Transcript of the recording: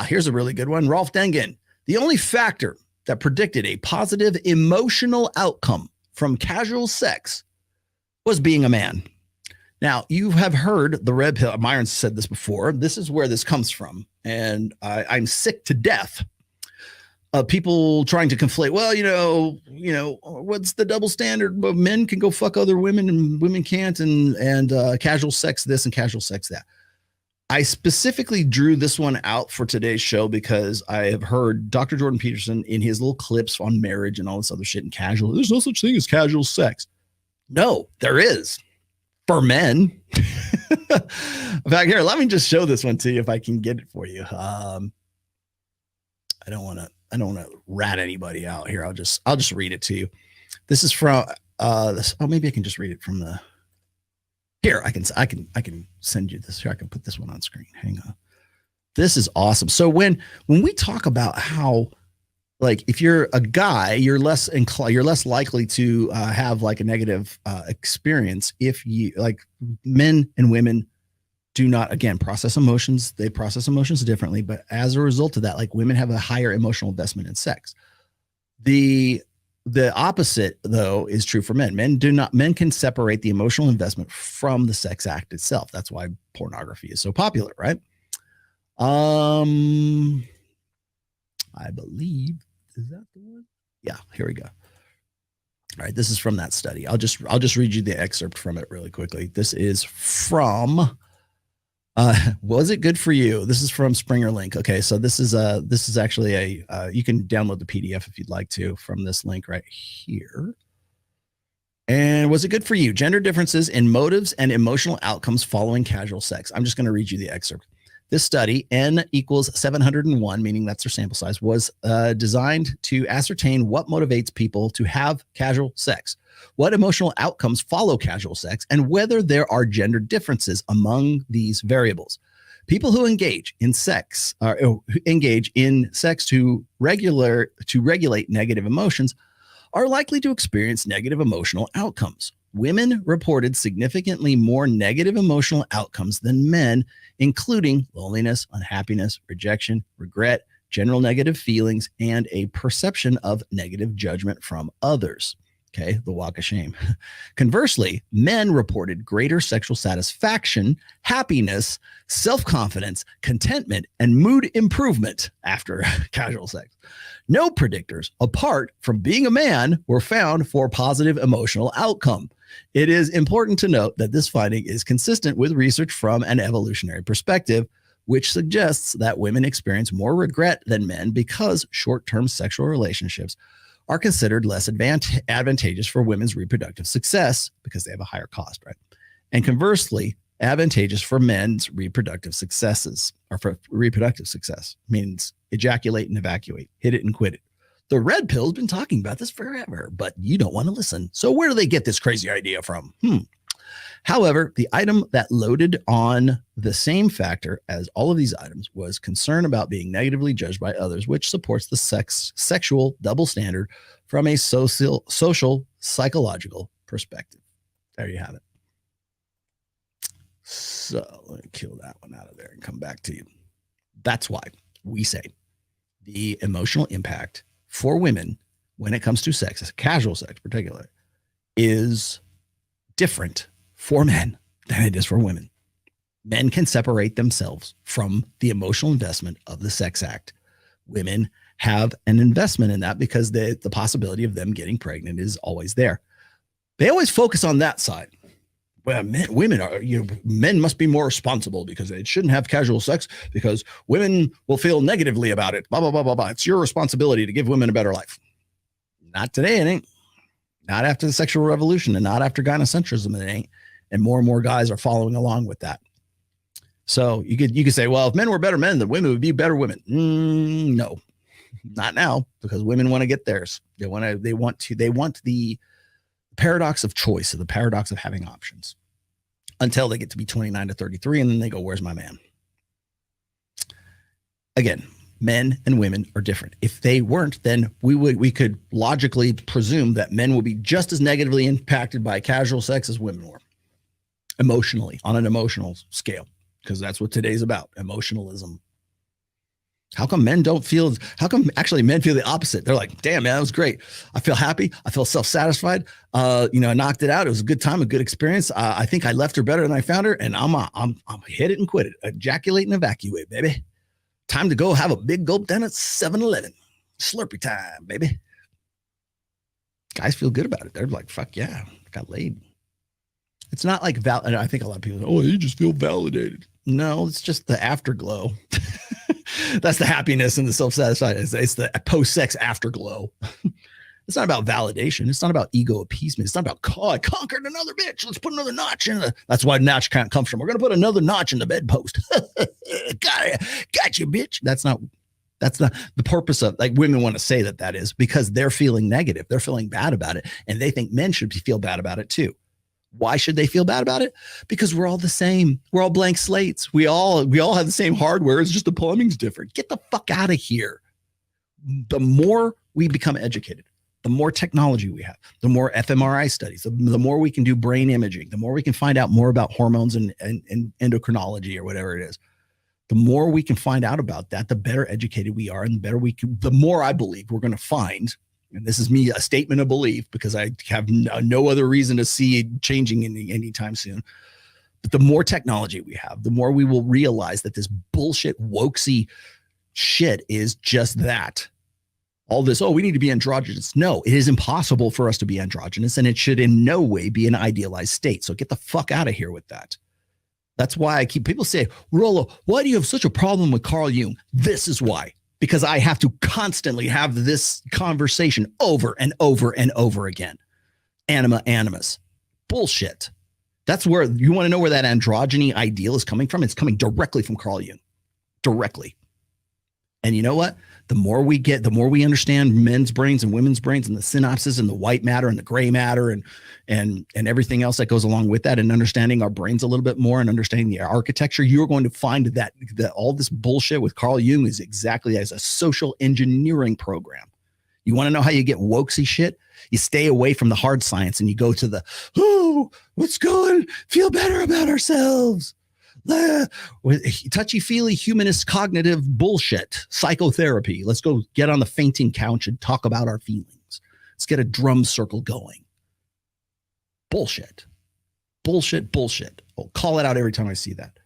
Here's a really good one. Rolf Dengen. The only factor that predicted a positive emotional outcome from casual sex was being a man. Now, you have heard the red pill. Myron said this before. This is where this comes from. And I'm sick to death of people trying to conflate. Well, what's the double standard? Men can go fuck other women and women can't. And casual sex this and casual sex that. I specifically drew this one out for today's show because I have heard Dr. Jordan Peterson in his little clips on marriage and all this other shit and casual. There's no such thing as casual sex. No, there is for men. In fact, here, let me just show this one to you if I can get it for you. I don't want to rat anybody out here. I'll just read it to you. This is from maybe I can just read it from the. Here, I can send you this. Here, I can put this one on screen. Hang on. This is awesome. So when we talk about how, like, if you're a guy, you're less likely to have like a negative experience if you, like, men and women do not, again, process emotions. They process emotions differently, but as a result of that, like, women have a higher emotional investment in sex. The opposite, though, is true for men. Men can separate the emotional investment from the sex act itself. That's why pornography is so popular, right? I believe, is that the one? Yeah, here we go. All right, this is from that study. I'll just read you the excerpt from it really quickly. This is from was it good for you? This is from Springer Link. Okay, so this is actually you can download the PDF if you'd like to from this link right here. And was it good for you? Gender differences in motives and emotional outcomes following casual sex. I'm just going to read you the excerpt. This study, N equals 701, meaning that's their sample size, was designed to ascertain what motivates people to have casual sex, what emotional outcomes follow casual sex, and whether there are gender differences among these variables. People who engage in sex to regulate negative emotions are likely to experience negative emotional outcomes. Women reported significantly more negative emotional outcomes than men, including loneliness, unhappiness, rejection, regret, general negative feelings, and a perception of negative judgment from others. Okay, the walk of shame. Conversely, men reported greater sexual satisfaction, happiness, self-confidence, contentment, and mood improvement after casual sex. No predictors, apart from being a man, were found for positive emotional outcome. It is important to note that this finding is consistent with research from an evolutionary perspective, which suggests that women experience more regret than men because short-term sexual relationships are considered less advantageous for women's reproductive success because they have a higher cost, right? And conversely, advantageous for men's reproductive successes, or for reproductive success, means ejaculate and evacuate, hit it and quit it. The red pill's been talking about this forever, but you don't want to listen. So where do they get this crazy idea from? However, the item that loaded on the same factor as all of these items was concern about being negatively judged by others, which supports the sexual double standard from a social psychological perspective. There you have it. So let me kill that one out of there and come back to you. That's why we say the emotional impact for women when it comes to sex, casual sex particularly, is different for men than it is for women. Men can separate themselves from the emotional investment of the sex act. Women have an investment in that because the possibility of them getting pregnant is always there. They always focus on that side. Well, men must be more responsible because they shouldn't have casual sex because women will feel negatively about it. Blah, blah, blah, blah, blah. It's your responsibility to give women a better life. Not today, it ain't. Not after the sexual revolution and not after gynocentrism, it ain't. And more guys are following along with that. So you could say, well, if men were better men, then women would be better women. No, not now, because women want to get theirs. They want the paradox of choice, or the paradox of having options, until they get to be 29 to 33, and then they go, where's my man? Again, men and women are different. If they weren't, then we could logically presume that men would be just as negatively impacted by casual sex as women were, emotionally, on an emotional scale, because that's what today's about, emotionalism. How come men don't feel, how come actually men feel the opposite? They're like, damn, man, that was great. I feel happy. I feel self-satisfied. I knocked it out. It was a good time, a good experience. I think I left her better than I found her. And I'm hit it and quit it. Ejaculate and evacuate, baby. Time to go have a big gulp down at 7-Eleven. Slurpee time, baby. Guys feel good about it. They're like, fuck yeah, got laid. It's not like, I think a lot of people, oh, you just feel validated. No, it's just the afterglow. That's the happiness and the self-satisfied. It's the post-sex afterglow. It's not about validation. It's not about ego appeasement. It's not about, oh, I conquered another bitch. Let's put another notch in the, that's why notch comes from. We're going to put another notch in the bedpost. Got you, bitch. That's not the purpose of, like, women want to say that is because they're feeling negative. They're feeling bad about it. And they think men should feel bad about it too. Why should they feel bad about it? Because we're all the same. We're all blank slates. We all have the same hardware. It's just the plumbing's different. Get the fuck out of here. The more we become educated, the more technology we have, the more fMRI studies, the more we can do brain imaging, the more we can find out more about hormones and endocrinology or whatever it is. The more we can find out about that, the better educated we are, and the more I believe we're going to find. And this is me, a statement of belief, because I have no other reason to see it changing anytime soon. But the more technology we have, the more we will realize that this bullshit wokesy shit is just that. All this, oh, we need to be androgynous. No, it is impossible for us to be androgynous, and it should in no way be an idealized state. So get the fuck out of here with that. That's why people say, Rollo, why do you have such a problem with Carl Jung? This is why. Because I have to constantly have this conversation over and over and over again. Anima animus. Bullshit. That's where you want to know where that androgyny ideal is coming from. It's coming directly from Carl Jung. Directly. And you know what? The more we understand men's brains and women's brains and the synapses and the white matter and the gray matter and everything else that goes along with that, and understanding our brains a little bit more and understanding the architecture, you're going to find that all this bullshit with Carl Jung is exactly as a social engineering program. You want to know how you get wokesy shit? You stay away from the hard science and you go to the, oh, let's go and feel better about ourselves. Touchy-feely humanist cognitive bullshit, psychotherapy. Let's go get on the fainting couch and talk about our feelings. Let's get a drum circle going. Bullshit. Bullshit. I'll call it out every time I see that.